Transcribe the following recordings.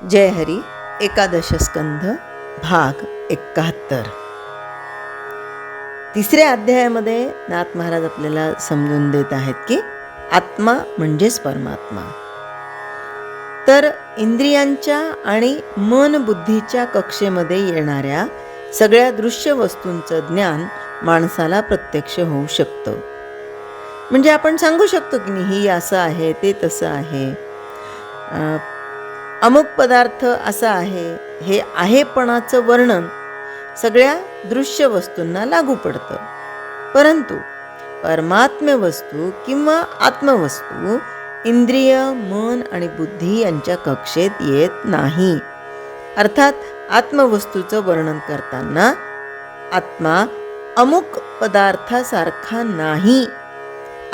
जय हरी. एकादश स्कंध भाग 71. तिसऱ्या अध्यायामध्ये नाथ महाराज आपल्याला समजून देत आहेत की आत्मा म्हणजेच परमात्मा. तर इंद्रियांच्या आणि मन बुद्धीच्या कक्षेमध्ये येणाऱ्या सगळ्या दृश्य वस्तूंचं ज्ञान माणसाला प्रत्यक्ष होऊ शकतं. म्हणजे आपण सांगू शकतो की नाही, ही असं आहे, ते तसं आहे, अमुक पदार्थ असा आहे, हे आहेपणाचं वर्णन सगळ्या दृश्य वस्तूंना लागू पडतं. परंतु परमात्म्य वस्तू किंवा आत्मवस्तू इंद्रिय, मन आणि बुद्धी यांच्या कक्षेत येत नाही. अर्थात आत्मवस्तूचं वर्णन करताना आत्मा अमुक पदार्थासारखा नाही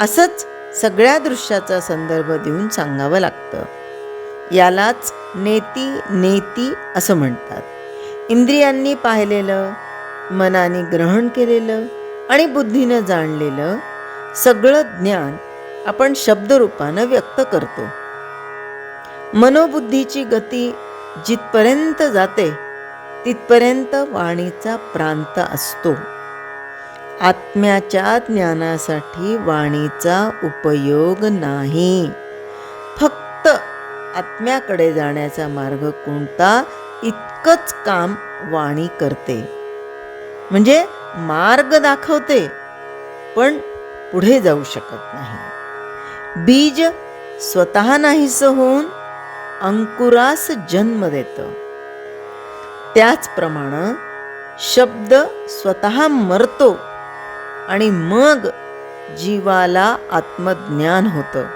असंच सगळ्या दृश्याचा संदर्भ देऊन सांगावं लागतं. यालाच नेती असं म्हणतात. इंद्रियांनी पाहिलेलं, मनाने ग्रहण केलेलं आणि बुद्धीनं जाणलेलं सगळं ज्ञान आपण शब्दरूपानं व्यक्त करतो. मनोबुद्धीची गती जिथपर्यंत जाते तिथपर्यंत वाणीचा प्रांत असतो. आत्म्याच्या ज्ञानासाठी वाणीचा उपयोग नाही. फक्त आत्म्याकडे जाण्याचा मार्ग कोणता, इतकंच काम वाणी करते. म्हणजे मार्ग दाखवते पण पुढे जाऊ शकत नाही. बीज स्वतः नाहीसं होऊन अंकुरास जन्म देतं, त्याचप्रमाणे शब्द स्वतः मरतो आणि मग जीवाला आत्मज्ञान होतं.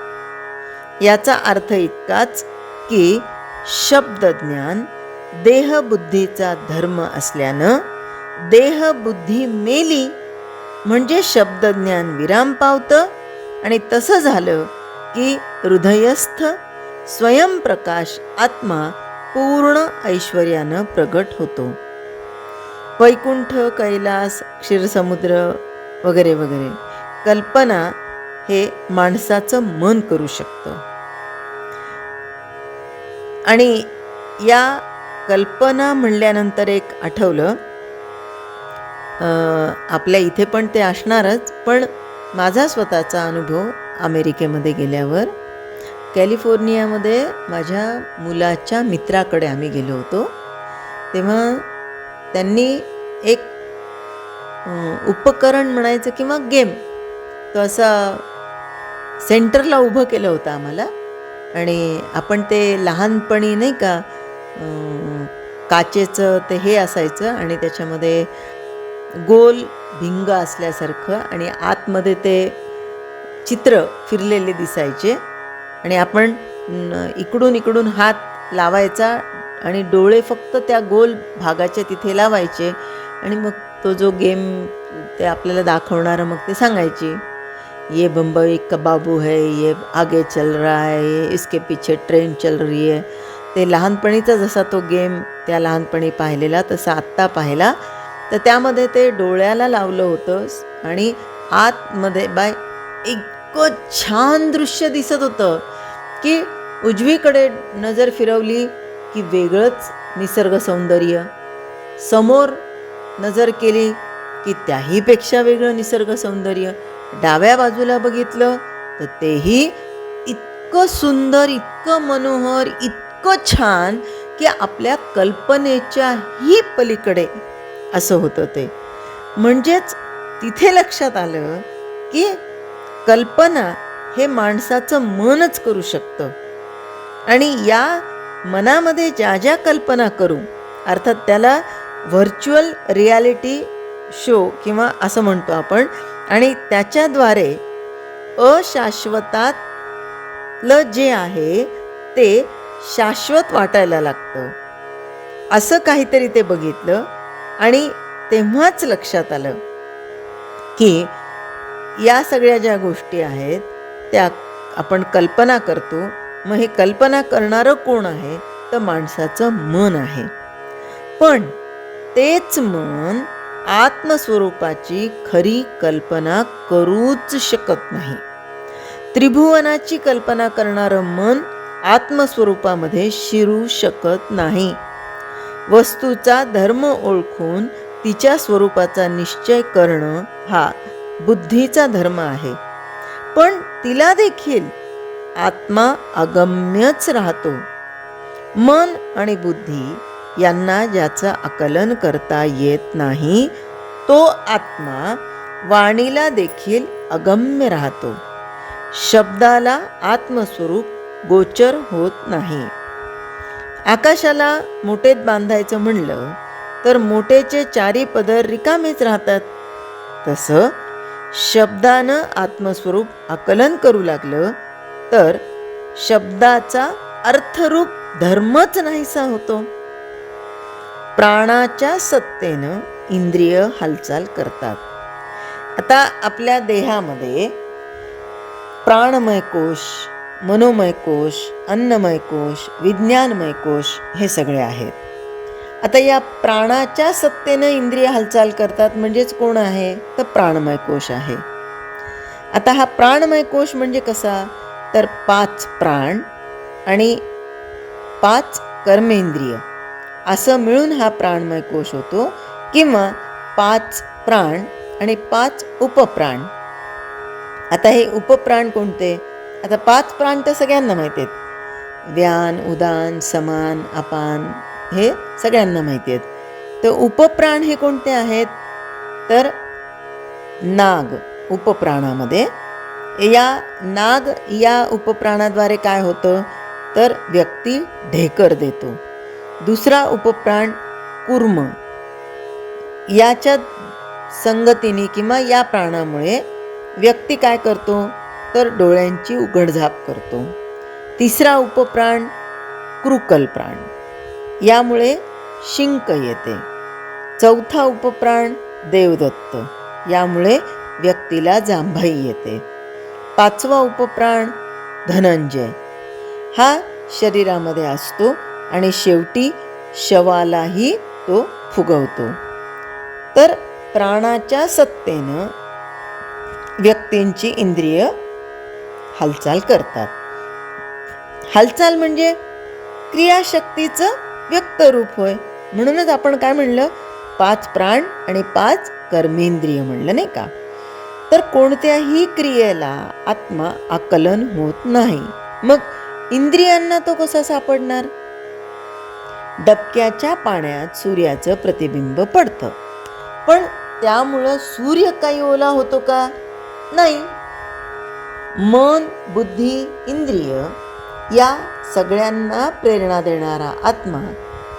याचा अर्थ इतकाच की शब्दज्ञान देहबुद्धीचा धर्म असल्यानं देहबुद्धी मेली म्हणजे शब्दज्ञान विराम पावतं आणि तसं झालं की हृदयस्थ स्वयंप्रकाश आत्मा पूर्ण ऐश्वर्यानं प्रगट होतो. वैकुंठ, कैलास, क्षीरसमुद्र वगैरे वगैरे कल्पना हे माणसाचं मन करू शकतं. आणि या कल्पना म्हणल्यानंतर एक आठवलं, आपल्या इथे पण ते असणारच, पण माझा स्वतःचा अनुभव अमेरिकेमध्ये गेल्यावर कॅलिफोर्नियामध्ये माझ्या मुलाच्या मित्राकडे आम्ही गेलो होतो. तेव्हा त्यांनी एक उपकरण म्हणायचं किंवा गेम, तो असा सेंटरला उभं केलं होतं आम्हाला. आणि आपण ते लहानपणी नाही का, काचेचं ते हे असायचं आणि त्याच्यामध्ये गोल भिंग असल्यासारखं आणि आतमध्ये ते चित्र फिरलेले दिसायचे आणि आपण इकडून हात लावायचा आणि डोळे फक्त त्या गोल भागाच्या तिथे लावायचे आणि मग तो जो गेम ते आपल्याला दाखवणारं मग ते सांगायची, ये बम्बई का बाबू है, ये आगे चल रहा है, ये इसके पीछे ट्रेन चल रही है. ते लहानपणीचा जसा तो गेम त्या लहानपणी पाहिलेला तसा आत्ता पाहिला, तर त्यामध्ये ते डोळ्याला लावलं होतं आणि आतमध्ये इतकं छान दृश्य दिसत होतं की उजवीकडे नजर फिरवली की वेगळंच निसर्ग सौंदर्य, समोर नजर केली की त्याहीपेक्षा वेगळं निसर्ग सौंदर्य, डाव्या बाजूला बघितलं तर तेही इतकं सुंदर, इतकं मनोहर, इतकं छान की आपल्या कल्पनेच्याही पलीकडे असं होतं ते. म्हणजेच तिथे लक्षात आलं की कल्पना हे माणसाचं मनच करू शकतं. आणि या मनामध्ये ज्या ज्या कल्पना करू, अर्थात त्याला व्हर्च्युअल रियालिटी शो किंवा असं म्हणतो आपण, आणि त्याच्याद्वारे अशाश्वतातलं जे आहे ते शाश्वत वाटायला लागतं. असं काहीतरी ते बघितलं आणि तेव्हाच लक्षात आलं की या सगळ्या ज्या गोष्टी आहेत त्या आपण कल्पना करतो. मग हे कल्पना करणारं कोण आहे, तर माणसाचं मन आहे. पण तेच मन आत्मस्वरूपाची खरी कल्पना करूच शकत नाही. त्रिभुवनाची कल्पना करणारं मन आत्मस्वरूपामध्ये शिरू शकत नाही. वस्तूचा धर्म ओळखून तिच्या स्वरूपाचा निश्चय करणं हा बुद्धीचा धर्म आहे. पण तिला देखील आत्मा अगम्यच राहतो. मन आणि बुद्धी यांना ज्याचं आकलन करता येत नाही, तो आत्मा वाणीला देखील अगम्य राहतो. शब्दाला आत्मस्वरूप गोचर होत नाही. आकाशाला मोठेत बांधायचं म्हणलं तर मोठेचे चारी पदर रिकामेच राहतात. तसं शब्दानं आत्मस्वरूप आकलन करू लागलं तर शब्दाचा अर्थरूप धर्मच नाहीसा होतो. प्राणाच्या सत्तेनं इंद्रिय हालचाल करतात. आता आपल्या देहामध्ये प्राणमय कोश, मनोमय कोश, अन्नमय कोश, विज्ञानमय कोश हे सगळे आहेत. आता या प्राणाच्या सत्तेनं इंद्रिय हालचाल करतात म्हणजेच कोण आहे? तर प्राणमय कोश आहे. आता हा प्राणमय कोश म्हणजे कसा? तर 5 प्राण आणि 5 कर्मेंद्रिय असं मिळून हा प्राणमय कोश होतो, किंवा 5 प्राण आणि 5 उपप्राण. आता हे उपप्राण कोणते? आता 5 प्राण तर सगळ्यांना माहिती आहेत. व्यान, उदान, समान, अपान हे सगळ्यांना माहिती आहेत. तर उपप्राण हे कोणते आहेत? तर नाग उपप्राणामध्ये. या नाग या उपप्राणाद्वारे काय होतं? तर व्यक्ती ढेकर देतो. दुसरा उपप्राण कूर्म, याच्या संगतीने किंवा या प्राणामुळे व्यक्ती काय करतो? तर डोळ्यांची उघडझाप करतो. तिसरा उपप्राण कृकल प्राण, यामुळे शिंक येते. चौथा उपप्राण देवदत्त, यामुळे व्यक्तीला जांभई येते. 5वा उपप्राण धनंजय, हा शरीरामध्ये असतो आणि शेवटी शवालाही तो फुगवतो. तर प्राणाच्या सत्तेनं व्यक्तींची इंद्रिय हालचाल करतात. हालचाल म्हणजे क्रियाशक्तीचं व्यक्त रूप होय. म्हणूनच आपण काय म्हणलं? 5 प्राण आणि 5 कर्मेंद्रिय म्हणलं, नाही का? तर कोणत्याही क्रियेला आत्मा आकलन होत नाही. मग इंद्रियांना तो कसा सापडणार? डबक्याच्या पाण्यात सूर्याचं प्रतिबिंब पडतं, पण त्यामुळं सूर्य काही ओला होतो का? नाही. मन, बुद्धी, इंद्रिय या सगळ्यांना प्रेरणा देणारा आत्मा,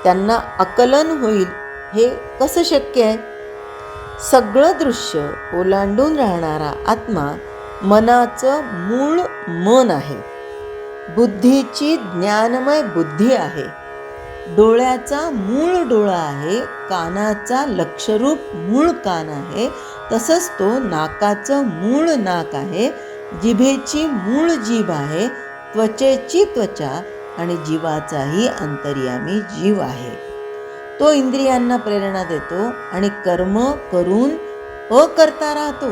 त्यांना आकलन होईल हे कसं शक्य आहे? सगळं दृश्य ओलांडून राहणारा आत्मा मनाचं मूळ मन आहे. बुद्धीची ज्ञानमय बुद्धी आहे. डोळ्याचा मूळ डोळा आहे. कानाचा लक्षरूप मूळ कान आहे. तसंच तो नाकाचं मूळ नाक आहे. जिभेची मूळ जीभ आहे. त्वचेची त्वचा आणि जीवाचाही अंतर्यामी जीव आहे. तो इंद्रियांना प्रेरणा देतो आणि कर्म करून अकर्ता राहतो.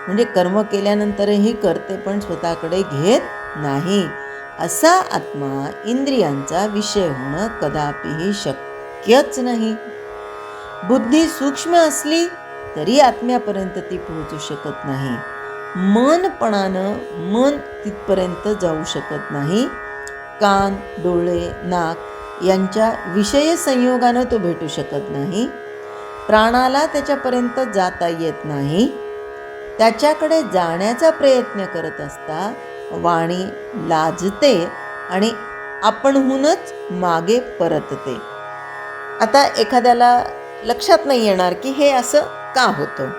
म्हणजे कर्म केल्यानंतरही करते पण स्वतःकडे घेत नाही. असा आत्मा इंद्रियांचा विषय होणं कदापिही शक्यच नाही. बुद्धी सूक्ष्म असली तरी आत्म्यापर्यंत ती पोहोचू शकत नाही. मनपणानं मन तिथपर्यंत जाऊ शकत नाही. कान, डोळे, नाक यांच्या विषय संयोगानं तो भेटू शकत नाही. प्राणाला त्याच्यापर्यंत जाता येत नाही. त्याच्याकडे जाण्याचा प्रयत्न करत असता वाणी लाजते आणि आपणहूनच मागे परतते. आता एखाद्याला लक्षात नाही येणार की हे असं का होतं,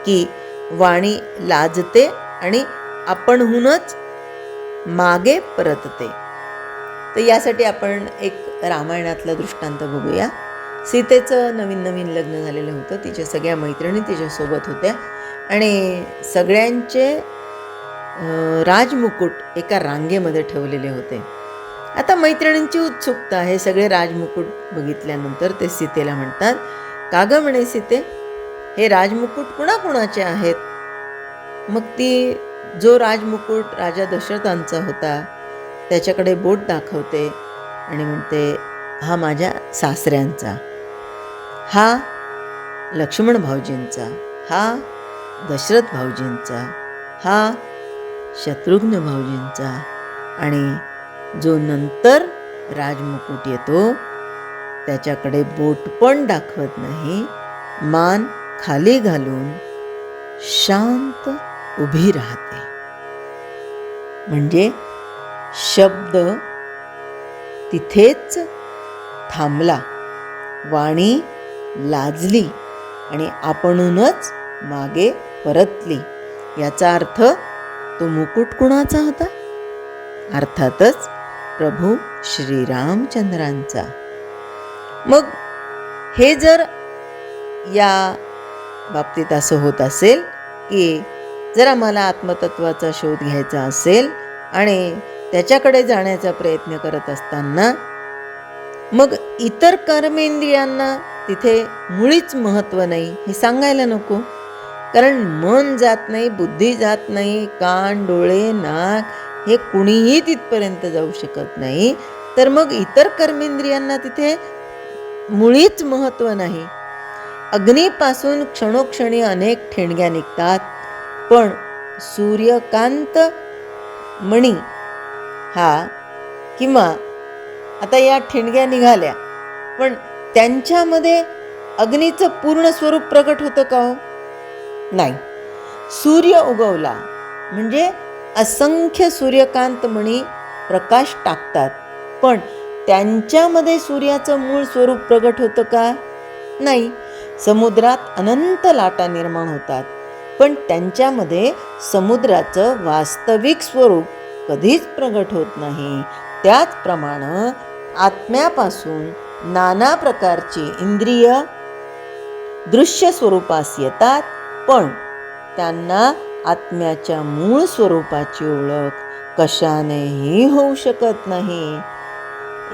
की वाणी लाजते आणि आपणहूनच मागे परतते. तर यासाठी आपण एक रामायणातला दृष्टांत बघूया. सीतेचं नवीन नवीन लग्न झालेलं होतं. तिच्या सगळ्या मैत्रिणी तिच्यासोबत होत्या आणि सगळ्यांचे राजमुकुट एका रांगेमध्ये ठेवलेले होते. आता मैत्रिणींची उत्सुकता, हे सगळे राजमुकुट बघितल्यानंतर ते सीतेला म्हणतात, का गं म्हणे सीते, हे राजमुकुट कुणाकुणाचे आहेत? मग ती जो राजमुकुट राजा दशरथांचा होता त्याच्याकडे बोट दाखवते आणि म्हणते, हा माझ्या सासऱ्यांचा, हा लक्ष्मण भाऊजींचा, हा दशरथ भाऊजींचा, हा शत्रुघ्न भाऊजींचा. आणि जो नंतर राजमुकुट येतो त्याच्याकडे बोट पण दाखवत नाही, मान खाली घालून शांत उभी राहते. म्हणजे शब्द तिथेच थांबला, वाणी लाजली आणि आपणूनच मागे परतली. याचा अर्थ तो मुकुट कुणाचा होता? अर्थातच प्रभू श्रीरामचंद्रांचा. मग हे जर या बाबतीत असं होत असेल की जर आम्हाला आत्मतत्वाचा शोध घ्यायचा असेल आणि त्याच्याकडे जाण्याचा प्रयत्न करत असताना मग इतर कर्मेंद्रियांना तिथे मुळीच महत्त्व नाही हे सांगायला नको. कारण मन जात नाही, बुद्धी जात नाही, कान, डोळे, नाक हे कुणीही तिथपर्यंत जाऊ शकत नाही. तर मग इतर कर्मेंद्रियांना तिथे मुळीच महत्त्व नाही. अग्नीपासून क्षणोक्षणी अनेक ठिणग्या निघतात, पण सूर्यकांत मणी हा किंवा आता या ठिणग्या निघाल्या, पण त्यांच्यामध्ये अग्नीचं पूर्ण स्वरूप प्रकट होतं का हो? नाही. सूर्य उगवला म्हणजे असंख्य सूर्यकांत मणी प्रकाश टाकतात, पण त्यांच्यामध्ये सूर्याचं मूळ स्वरूप प्रकट होतं का? नाही. समुद्रात अनंत लाटा निर्माण होतात, पण त्यांच्यामध्ये समुद्राचं वास्तविक स्वरूप कधीच प्रगट होत नाही. त्याचप्रमाणे आत्म्यापासून नाना प्रकारची इंद्रिय दृश्य स्वरूपास येतात, पण त्यांना आत्म्याच्या मूळ स्वरूपाची ओळख कशानेही होऊ शकत नाही.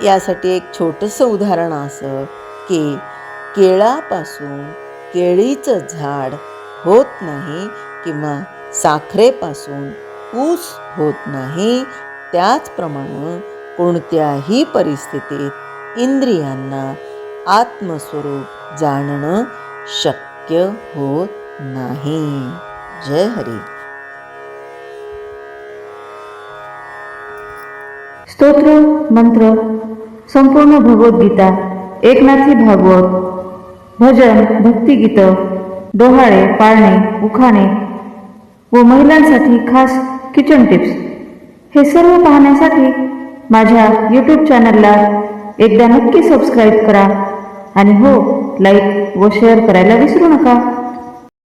यासाठी एक छोटंसं उदाहरण असं की केळापासून केळीचं झाड होत नाही किंवा साखरेपासून ऊस होत नाही. त्याचप्रमाणे कोणत्याही परिस्थितीत इंद्रियांना आत्मस्वरूप जाणणं शक्य होत नाही. जय हरी. स्तोत्र मंत्र संपूर्ण भगवद्गीता, एकनाथी भागवत, भजन, भक्तिगीत, डोहाळे, पाळणे, उखाणे व महिलांसाठी खास किचन टिप्स हे सर्व पाहण्यासाठी माझ्या यूट्यूब चॅनलला एकदा नक्की सबस्क्राईब करा आणि हो, लाईक व शेअर करायला विसरू नका.